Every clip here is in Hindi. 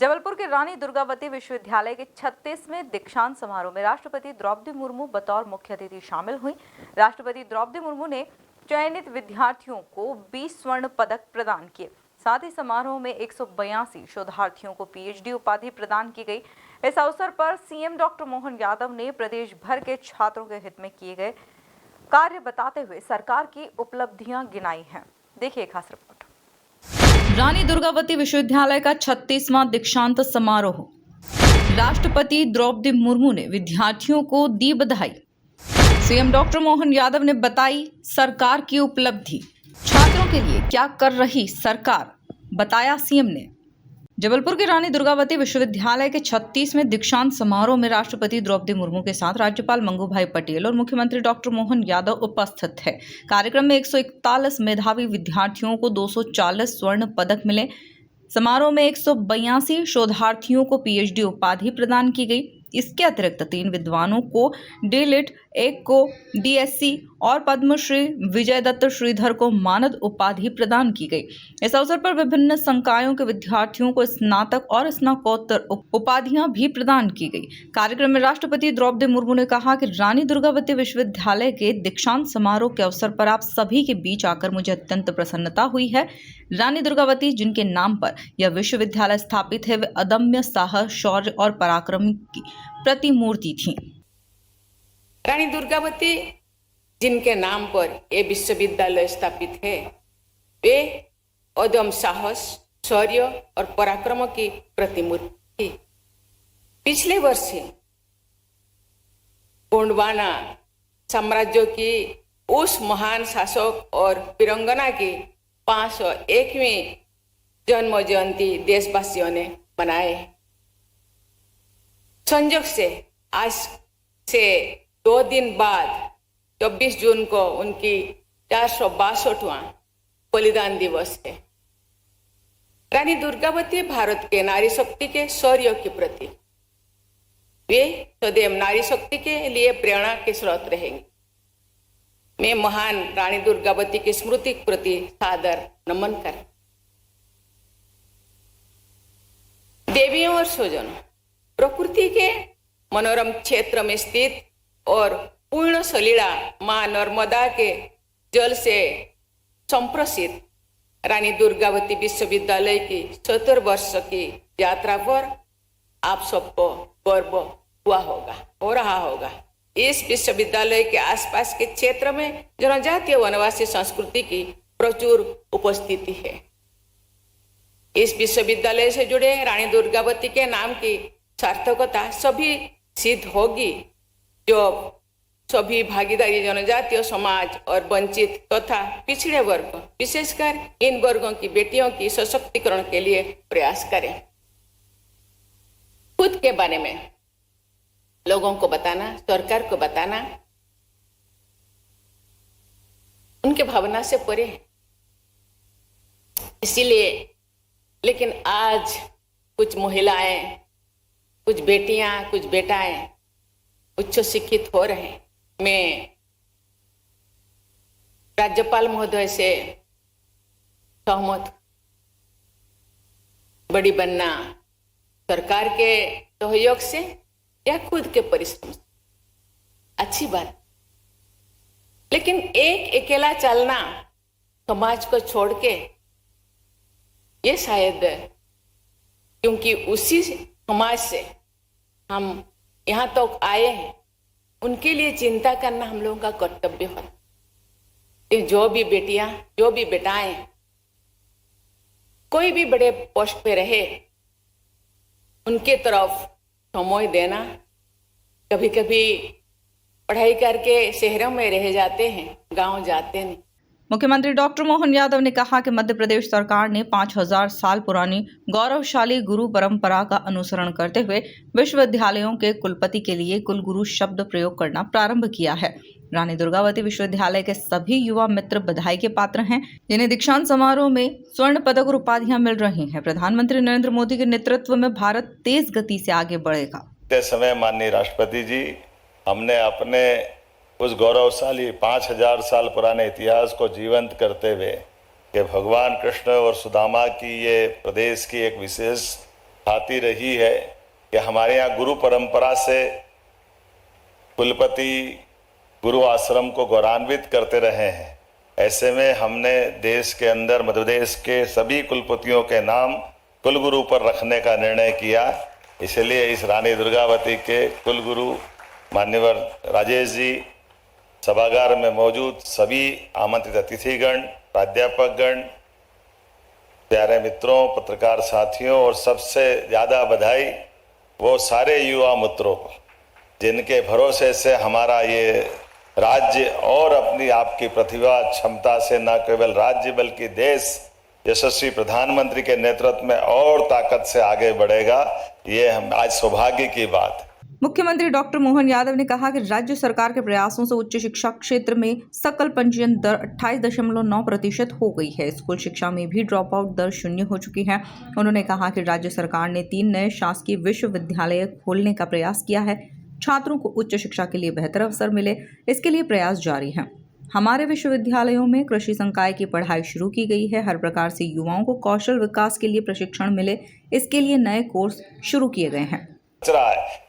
जबलपुर के रानी दुर्गावती विश्वविद्यालय के 36वें दीक्षांत समारोह में राष्ट्रपति द्रौपदी मुर्मू बतौर मुख्य अतिथि शामिल हुई। राष्ट्रपति द्रौपदी मुर्मू ने चयनित विद्यार्थियों को 20 स्वर्ण पदक प्रदान किए। साथ ही समारोह में 182 शोधार्थियों को पीएचडी उपाधि प्रदान की गई। इस अवसर पर सीएम डॉक्टर मोहन यादव ने प्रदेश भर के छात्रों के हित में किए गए कार्य बताते हुए सरकार की उपलब्धियां गिनाई हैं। देखिए खास रिपोर्ट। रानी दुर्गावती विश्वविद्यालय का 36वां दीक्षांत समारोह। राष्ट्रपति द्रौपदी मुर्मू ने विद्यार्थियों को दी बधाई। सीएम डॉक्टर मोहन यादव ने बताई सरकार की उपलब्धि। छात्रों के लिए क्या कर रही सरकार, बताया सीएम ने। जबलपुर के रानी दुर्गावती विश्वविद्यालय के 36वें दीक्षांत समारोह में राष्ट्रपति द्रौपदी मुर्मू के साथ राज्यपाल मंगूभाई पटेल और मुख्यमंत्री डॉक्टर मोहन यादव उपस्थित थे। कार्यक्रम में 141 मेधावी विद्यार्थियों को 240 स्वर्ण पदक मिले। समारोह में 182 शोधार्थियों को पीएचडी उपाधि प्रदान की गई। इसके अतिरिक्त 3 विद्वानों को डीलिट, एक को डीएससी और पद्मश्री विजय दत्त श्रीधर को मानद उपाधि प्रदान की गई। इस अवसर पर विभिन्न संकायों के विद्यार्थियों को स्नातक और स्नातकोत्तर उपाधियां भी प्रदान की गई। कार्यक्रम में राष्ट्रपति द्रौपदी मुर्मू ने कहा कि रानी दुर्गावती विश्वविद्यालय के दीक्षांत समारोह के अवसर पर आप सभी के बीच आकर मुझे अत्यंत प्रसन्नता हुई है। रानी दुर्गावती जिनके नाम पर यह विश्वविद्यालय स्थापित है, वे अदम्य साहस, शौर्य और पराक्रम की प्रतिमूर्ति थी। रानी दुर्गावती जिनके नाम पर यह विश्वविद्यालय स्थापित है, वे अदम्य साहस, शौर्य और पराक्रम की प्रतिमूर्ति थी। पिछले वर्ष गोंडवाना साम्राज्य की उस महान शासक और वीरांगना की 501वीं जन्म जयंती देशवासियों ने मनाए। संयोग से आज से 2 दिन बाद 24 जून को उनकी 462वां बलिदान दिवस है। रानी दुर्गावती भारत के नारी शक्ति के शौर्य की प्रतीक। वे सदैव नारी शक्ति के लिए प्रेरणा के स्रोत रहेंगे। मैं महान रानी दुर्गावती की स्मृति के प्रति सादर नमन करें। देवियों और स्वजनों, प्रकृति के मनोरम क्षेत्र में स्थित और पूर्ण सलीला मां नर्मदा के जल से संप्रसिद्ध रानी दुर्गावती विश्वविद्यालय की 70 वर्ष की यात्रा पर आप सबको गर्व हो रहा होगा। इस विश्वविद्यालय के आसपास के क्षेत्र में जनजातीय वनवासी संस्कृति की प्रचुर उपस्थिति है। इस विश्वविद्यालय से जुड़े रानी दुर्गावती के नाम की सार्थकता सभी सिद्ध होगी जो सभी भागीदारी जनजातीय समाज और वंचित तथा पिछड़े वर्ग, विशेषकर इन वर्गों की बेटियों की सशक्तिकरण के लिए प्रयास करें। खुद के बारे में लोगों को बताना, सरकार को बताना उनके भावना से परे है। इसीलिए लेकिन आज कुछ महिलाएं, कुछ बेटियां, कुछ बेटाएं उच्च शिक्षित हो रहे हैं। मैं राज्यपाल महोदय से सहमत। बड़ी बनना सरकार के सहयोग से या खुद के परिश्रम से अच्छी बात, लेकिन एक अकेला चलना समाज को छोड़ के, ये शायद क्योंकि उसी समाज से हम यहाँ तक तो आए हैं, उनके लिए चिंता करना हम लोगों का कर्तव्य है। जो भी बेटियां, जो भी बेटाएं कोई भी बड़े पोस्ट पे रहे, उनके तरफ समय देना। कभी कभी पढ़ाई करके शहरों में रह जाते हैं, गांव जाते नहीं। मुख्यमंत्री डॉक्टर मोहन यादव ने कहा कि मध्य प्रदेश सरकार ने 5000 साल पुरानी गौरवशाली गुरु परंपरा का अनुसरण करते हुए विश्वविद्यालयों के कुलपति के लिए कुलगुरु शब्द प्रयोग करना प्रारंभ किया है। रानी दुर्गावती विश्वविद्यालय के सभी युवा मित्र बधाई के पात्र हैं, जिन्हें दीक्षांत समारोह में स्वर्ण पदक और उपाधियां मिल रही हैं। प्रधानमंत्री नरेंद्र मोदी के नेतृत्व में भारत तेज गति से आगे बढ़ेगा। समय माननीय राष्ट्रपति जी, हमने अपने उस गौरवशाली 5000 साल पुराने इतिहास को जीवंत करते हुए कि भगवान कृष्ण और सुदामा की ये प्रदेश की एक विशेष आती रही है कि हमारे यहाँ गुरु परंपरा से कुलपति गुरु आश्रम को गौरवान्वित करते रहे हैं। ऐसे में हमने देश के अंदर मध्य प्रदेश के सभी कुलपतियों के नाम कुलगुरु पर रखने का निर्णय किया। इसलिए इस रानी दुर्गावती के कुलगुरु मान्यवर राजेश जी, सभागार में मौजूद सभी आमंत्रित अतिथिगण, प्राध्यापकगण, प्यारे मित्रों, पत्रकार साथियों और सबसे ज़्यादा बधाई वो सारे युवा मित्रों को जिनके भरोसे से हमारा ये राज्य और अपनी आपकी प्रतिभा क्षमता से न केवल राज्य बल्कि देश यशस्वी प्रधानमंत्री के नेतृत्व में और ताकत से आगे बढ़ेगा। ये हम आज सौभाग्य की बात है। मुख्यमंत्री डॉक्टर मोहन यादव ने कहा कि राज्य सरकार के प्रयासों से उच्च शिक्षा क्षेत्र में सकल पंजीयन दर 28.9% हो गई है। स्कूल शिक्षा में भी ड्रॉप आउट दर 0 हो चुकी है। उन्होंने कहा कि राज्य सरकार ने 3 नए शासकीय विश्वविद्यालय खोलने का प्रयास किया है। छात्रों को उच्च शिक्षा के लिए बेहतर अवसर मिले, इसके लिए प्रयास जारी हैं। हमारे विश्वविद्यालयों में कृषि संकाय की पढ़ाई शुरू की गई है। हर प्रकार से युवाओं को कौशल विकास के लिए प्रशिक्षण मिले, इसके लिए नए कोर्स शुरू किए गए हैं।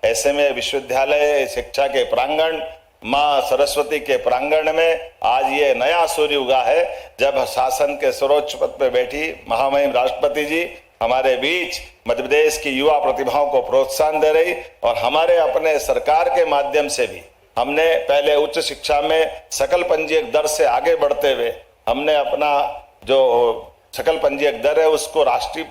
ऐसे में विश्वविद्यालय शिक्षा के प्रांगण, माँ सरस्वती के प्रांगण में आज ये नया सूर्य उगा है, जब शासन के सर्वोच्च पद पर बैठी महामहिम राष्ट्रपति जी हमारे बीच मध्य प्रदेश की युवा प्रतिभाओं को प्रोत्साहन दे रही। और हमारे अपने सरकार के माध्यम से भी हमने पहले उच्च शिक्षा में सकल पंजीयक दर से आगे बढ़ते हुए हमने अपना जो सकल पंजीयक दर है उसको राष्ट्रीय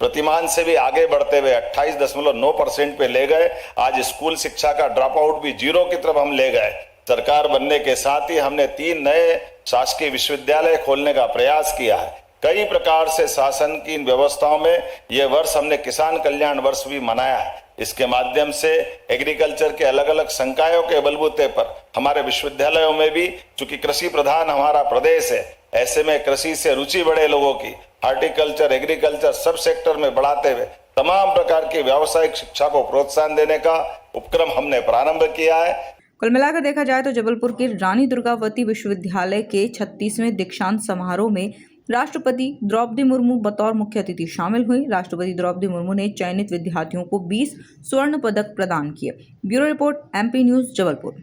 प्रतिमान से भी आगे बढ़ते हुए 28.9% पे ले गए। आज स्कूल शिक्षा का ड्रॉप आउट भी 0 की तरफ हम ले गए। सरकार बनने के साथ ही हमने 3 नए शासकीय विश्वविद्यालय खोलने का प्रयास किया है। कई प्रकार से शासन की इन व्यवस्थाओं में ये वर्ष हमने किसान कल्याण वर्ष भी मनाया है। इसके माध्यम से एग्रीकल्चर के अलग अलग संकायों के बलबूते पर हमारे विश्वविद्यालयों में भी, चूंकि कृषि प्रधान हमारा प्रदेश है, ऐसे में कृषि से रुचि बड़े लोगों की हार्टिकल्चर, एग्रीकल्चर सब सेक्टर में बढ़ाते हुए तमाम प्रकार की व्यावसायिक शिक्षा को प्रोत्साहन देने का उपक्रम हमने प्रारंभ किया है। कुल मिलाकर देखा जाए तो जबलपुर के रानी दुर्गावती विश्वविद्यालय के 36वें दीक्षांत समारोह में राष्ट्रपति द्रौपदी मुर्मू बतौर मुख्य अतिथि शामिल हुई। राष्ट्रपति द्रौपदी मुर्मू ने चयनित विद्यार्थियों को 20 स्वर्ण पदक प्रदान किए। Bureau report, MP news, Jabalpur.